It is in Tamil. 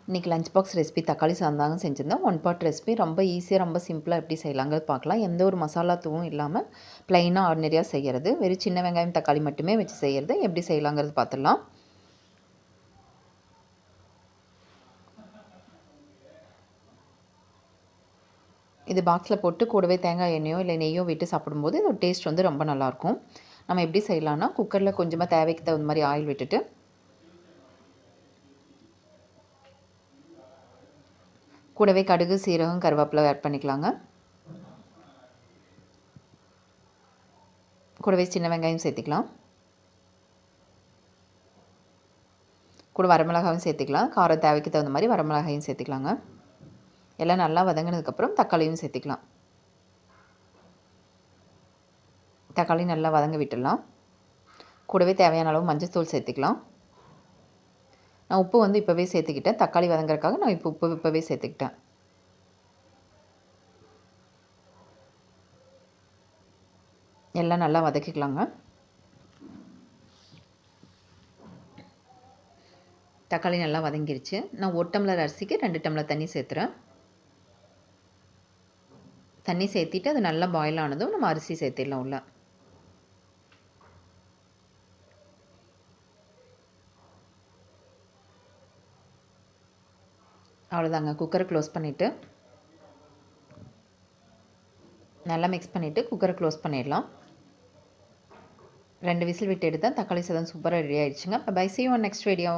இன்றைக்கி லஞ்ச் பாக்ஸ் ரெசிபி தக்காளி சாதம் தாங்க செஞ்சுருந்தேன். 1 பார்ட் ரெசிபி ரொம்ப ஈஸியாக ரொம்ப சிம்பிளாக எப்படி செய்யலாங்கிறது பார்க்கலாம். எந்த ஒரு மசாலா தூவும் இல்லாமல் ப்ளைனாக ஆர்டினரியாக செய்கிறது, வெறும் சின்ன வெங்காயம் தக்காளி மட்டுமே வச்சு செய்கிறது எப்படி செய்யலாங்கிறது பார்த்துடலாம். இது பாக்ஸில் போட்டு கூடவே தேங்காய் எண்ணெயோ இல்லை நெய்யோ விட்டு சாப்பிடும்போது இதோட டேஸ்ட் வந்து ரொம்ப நல்லாயிருக்கும். நம்ம எப்படி செய்யலாம்னா, குக்கரில் கொஞ்சமாக தேவைக்கு தகுந்த மாதிரி ஆயில் விட்டுட்டு கூடவே கடுகு, சீரகம், கருவேப்பிலை ஆட் பண்ணிக்கலாங்க. கூடவே சின்ன வெங்காயம் சேர்த்துக்கலாம். கூட வரமிளகாயும் சேர்த்துக்கலாம். காரம் தேவைக்கு தகுந்த மாதிரி வரமிளகாயும் சேர்த்துக்கலாங்க. எல்லாம் நல்லா வதங்கினதுக்கப்புறம் தக்காளியும் சேர்த்துக்கலாம். தக்காளி நல்லா வதங்க விட்டுடலாம். கூடவே தேவையான அளவு மஞ்சள்தூள் சேர்த்துக்கலாம். நான் உப்பு வந்து இப்போவே சேர்த்துக்கிட்டேன். தக்காளி வதங்குறதுக்காக நான் உப்பு இப்போவே சேர்த்துக்கிட்டேன். எல்லாம் நல்லா வதக்கிக்கலாங்க. தக்காளி நல்லா வதங்கிருச்சு. நான் 1 டம்ளர் அரிசிக்கு 2 டம்ளர் தண்ணி சேர்த்துறேன். தண்ணி சேர்த்திட்டு அது நல்லா பாயில் ஆனதும் நம்ம அரிசி சேர்த்திடலாம் உள்ள. அவ்வளோதாங்க. குக்கரை க்ளோஸ் பண்ணிவிட்டு நல்லா மிக்ஸ் பண்ணிவிட்டு குக்கரை க்ளோஸ் பண்ணிடலாம். 2 விசில் விட்டு எடுத்தால் தக்காளி சாதம் சூப்பராக ரெடி ஆகிடுச்சுங்க. Bye, see you on next video.